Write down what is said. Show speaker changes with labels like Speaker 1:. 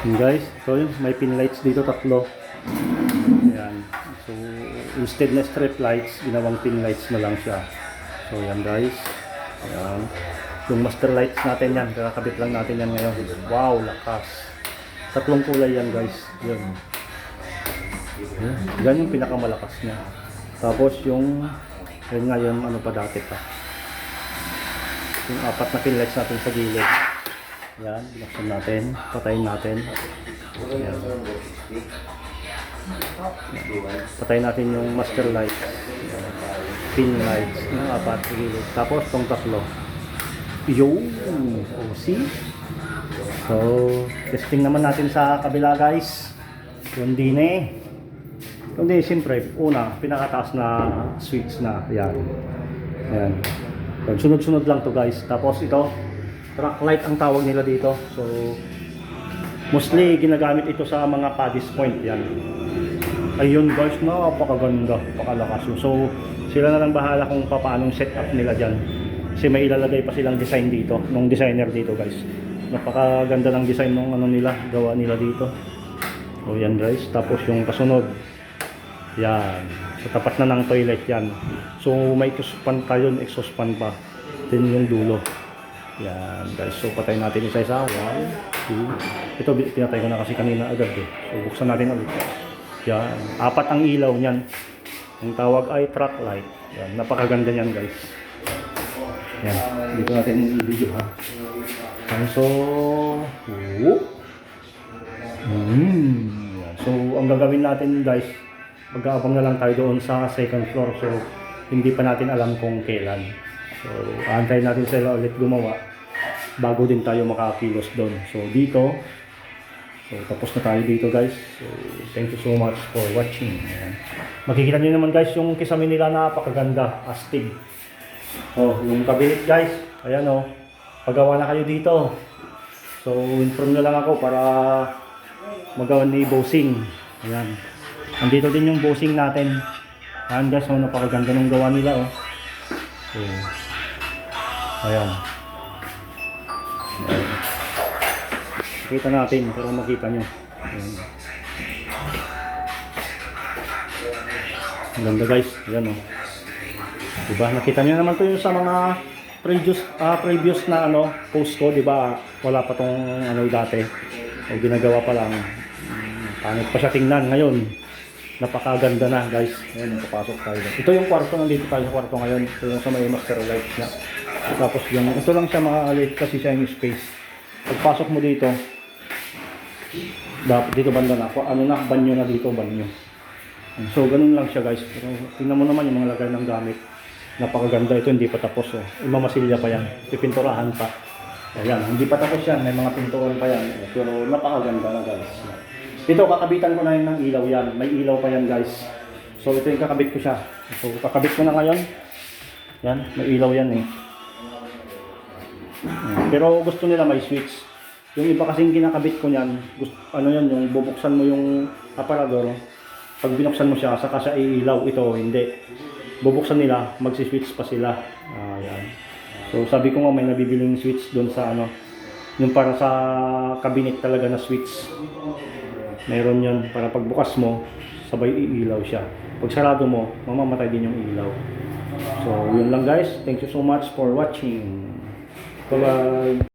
Speaker 1: Yun guys, so yun, may pin lights dito, tatlo. Ayan. So, instead na strip lights, ginawang pin lights na lang siya. So, yan guys. Ayan. Yung master lights natin yan, kakabit lang natin yan ngayon. Wow, lakas. Tatlong kulay yan guys. Yun. Yan yung pinakamalakas niya. Tapos yung, yun nga yung ano pa dati pa. Yung apat na pin lights natin sa gilid. Yan, binuksan natin, patayin natin. Yan. Patayin natin yung master light. Pin lights, yung apat sa gilid. Tapos tong tatlo. Yung, oh, see? So, testing naman natin sa kabila guys. Yung dine. Yung dine, siyempre, una, pinakataas na switch na. Yan. Yan. Sunod-sunod lang to guys. Tapos ito, track light ang tawag nila dito. So, mostly ginagamit ito sa mga paddy's point. Yan. Ayun guys, napakaganda, napakalakas. So, sila na lang bahala kung paano setup nila dyan. Kasi may ilalagay pa silang design dito, nung designer dito guys. Napakaganda ng design nung ano nila, gawa nila dito. So, yan guys. Tapos yung kasunod. Yan. So, tapat na ng toilet yan. So, may exhaust fan pa yun, exhaust fan pa. Then yung dulo. Yan guys, so patay natin isa-isa. 1, 2. Ito pinatay ko na kasi kanina agad eh. So buksan natin ulit. Yan, apat ang ilaw niyan. Ang tawag ay track light. Yan, napakaganda niyan guys. Yan, dito natin i-video ha. Yan, so yan. So ang gagawin natin guys, mag-aabang na lang tayo doon sa second floor. So hindi pa natin alam kung kailan. So, aantayin natin sila ulit gumawa bago din tayo makakilos doon. So, dito. So, tapos na tayo dito guys. So, thank you so much for watching. Ayan. Makikita nyo naman guys yung kisame nila, napakaganda. Astig. Oh, yung cabinet guys. Ayan oh. Pagawa na kayo dito. So, inform na lang ako para magawa ni Bossing. Ayan. Andito din yung Bossing natin. Ayan guys, oh, napakaganda ng gawa nila oh. So, ayan. Kita natin pero makita nyo. Ayan. Ang ganda guys. Ayan o. Diba? Nakita nyo naman to yung sa mga previous na ano, post ko. Diba? Wala pa tong ano dati. O ginagawa pa lang. Pangit pa siya tingnan. Ngayon, napakaganda na guys. Ayan, papasok tayo. Ito yung kwarto. Nandito tayo sa kwarto ngayon. Ito yung sa may master light na. Tapos yung ito lang siya makakalit kasi siya yung space. Pagpasok mo dito, dapat dito banda na. Ano na, banyo na dito, banyo. So ganun lang siya guys. Pero tingnan mo naman yung mga lagay ng gamit. Napakaganda ito, hindi pa tapos oh. Imamasilya pa yan. Pipinturahan pa. Ayan, hindi pa tapos yan. May mga pinturan pa yan. Pero napakaganda na guys. Ito, kakabitan ko na yun ng ilaw yan. May ilaw pa yan guys. So ito yung kakabit ko siya. So kakabit ko na ngayon. Yan, may ilaw yan eh. Pero gusto nila may switch. Yung iba kasing kinakabit ko niyan, ano yan, yung bubuksan mo yung aparador. Pag binuksan mo siya, saka siya iilaw. Ito, hindi. Bubuksan nila, magsi-switch pa sila. Ayan. So sabi ko nga may nabibiling switch doon sa ano, yung para sa cabinet talaga na switch. Meron yun, para pagbukas mo, sabay iilaw siya. Pag sarado mo, mamamatay din yung ilaw. So yun lang guys. Thank you so much for watching. Bye-bye.